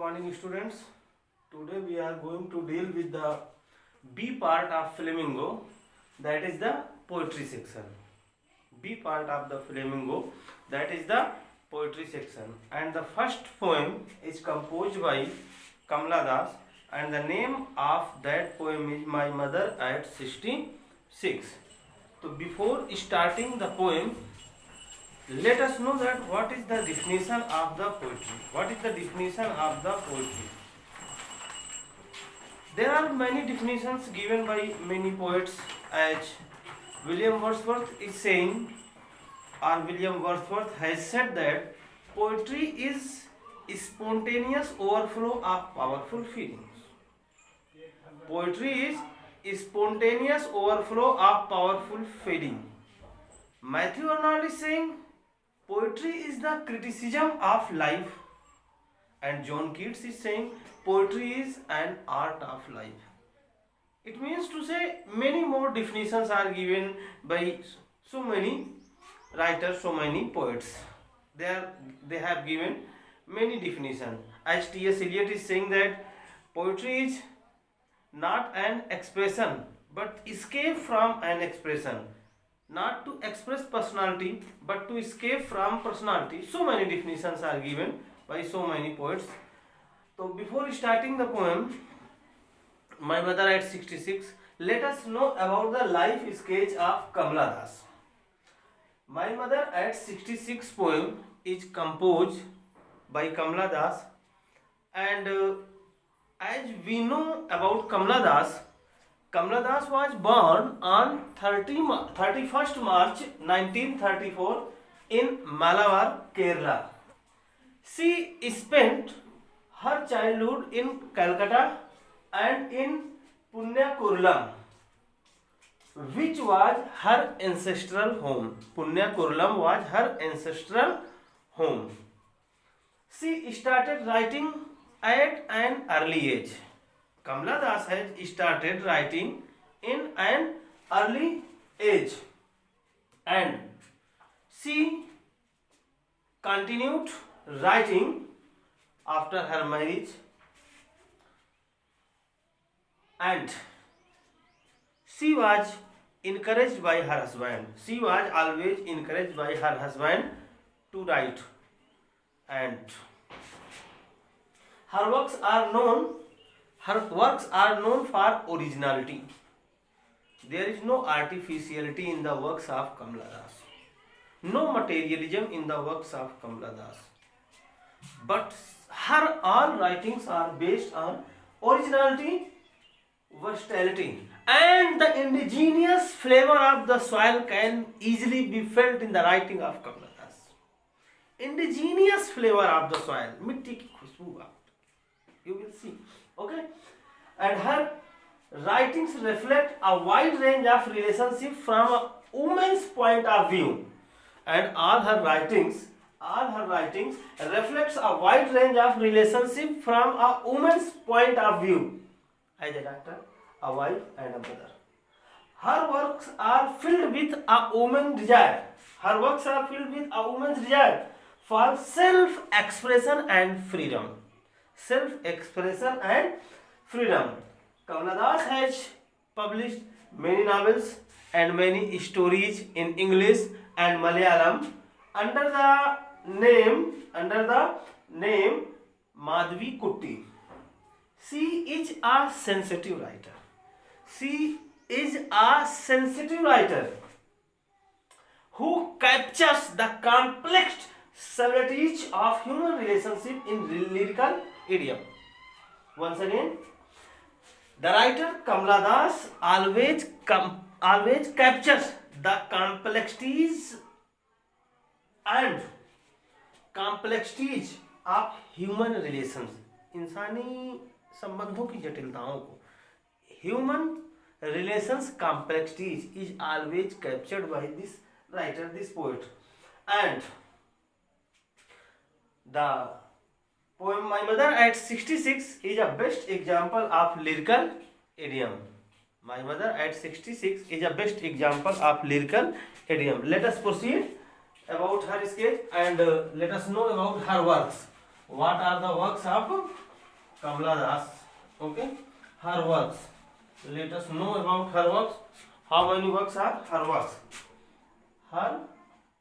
morning, students. Today we are going to deal with the B part of Flamingo, that is the poetry section. B part of the Flamingo, that is the poetry section. And the first poem is composed by Kamala Das, and the name of that poem is My Mother at 66. So before starting the poem, let us know that what is the definition of the poetry. What is the definition of the poetry? There are many definitions given by many poets, as William Wordsworth is saying, or William Wordsworth has said that poetry is spontaneous overflow of powerful feelings. Poetry is spontaneous overflow of powerful feeling. Matthew Arnold is saying poetry is the criticism of life, and John Keats is saying poetry is an art of life. It means to say many more definitions are given by so many writers, so many poets. They have given many definitions. As T.S. Eliot is saying that poetry is not an expression but escape from an expression. Not to express personality but to escape from personality. So many definitions are given by so many poets. So before starting the poem My Mother at 66, let us know about the life sketch of Kamala Das. My Mother at 66 poem is composed by Kamala Das, and as we know about Kamala Das was born on 31st March 1934 in Malabar, Kerala. She spent her childhood in Calcutta and in Punnakurlam, which was her ancestral home. Punnakurlam was her ancestral home. She started writing at an early age. Kamala Das has started writing in an early age, and she continued writing after her marriage, and she was encouraged by her husband. She was always encouraged by her husband to write, and her works are known for originality. There is no artificiality in the works of Kamala Das, no materialism in the works of Kamala Das, but her all writings are based on originality, versatility, and the indigenous flavor of the soil can easily be felt in the writing of Kamala Das. Indigenous flavor of the soil, मिट्टी की खुशबू, you will see. Okay, and her writings reflect a wide range of relationship from a woman's point of view, and all her writings reflects a wide range of relationship from a woman's point of view, as a doctor, a wife, and a mother. Her works are filled with a woman's desire. Her works are filled with a woman's desire for self-expression and freedom. Self-expression and freedom. Kamala Das has published many novels and many stories in English and Malayalam under the name Madhavi Kutty. She is a sensitive writer. She is a sensitive writer who captures the complex subtleties of human relationship in lyrical idiom. Once again, the writer Kamala Das always captures the complexities of human relations. इंसानी संबंधों की जटिलताओं को. Human relations complexities is always captured by this writer, this poet, and the poem My Mother at 66 is a best example of lyrical idiom. My Mother at 66 is a best example of lyrical idiom. Let us proceed about her sketch and let us know about her works. What are the works of Kamala Das. Okay, her works. Let us know about her works. How many works are her works? Her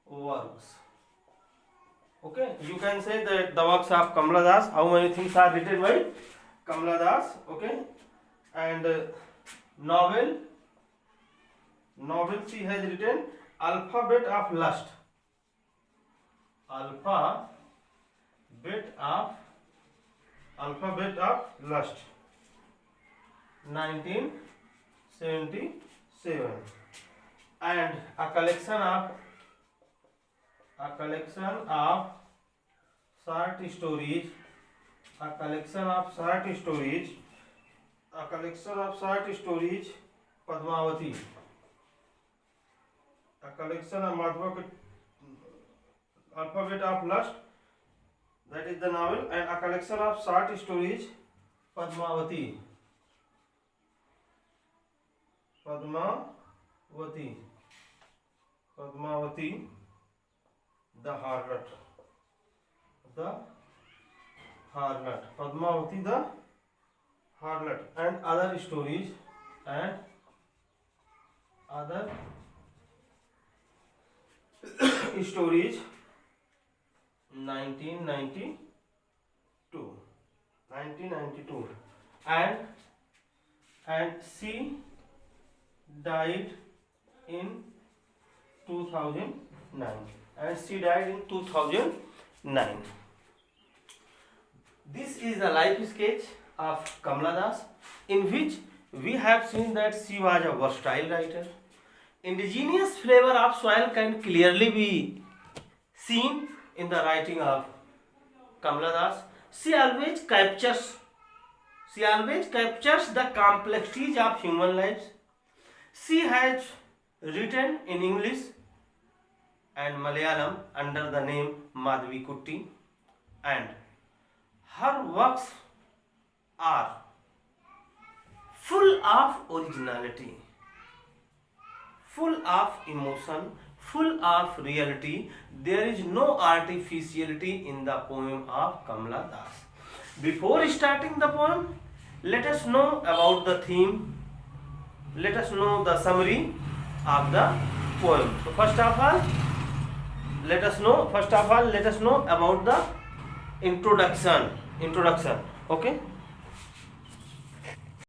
works. Okay, you can say that the works of Kamala Das. How many things are written by Kamala Das? Okay, and novel. Novel she has written Alphabet of Lust. Alphabet of Lust. 1977, and a collection of short stories. A collection of stories. Padmavati. A collection of Alphabet of Lust, that is the novel, and a collection of short stories, Padmavati. Padmavati, the harlot. Padmavati the harlot, and other stories, stories 1992, and she died in 2009. This is the life sketch of Kamala Das, in which we have seen that she was a versatile writer. Indigenous flavor of soil can clearly be seen in the writing of Kamala Das. She always captures the complexities of human lives. She has written in English and Malayalam under the name Madhavi Kutty, and her works are full of originality, full of emotion, full of reality. There is no artificiality in the poem of Kamala Das. Before starting the poem, let us know about the theme. Let us know the summary of the poem. So first of all, let us know about the introduction. Okay.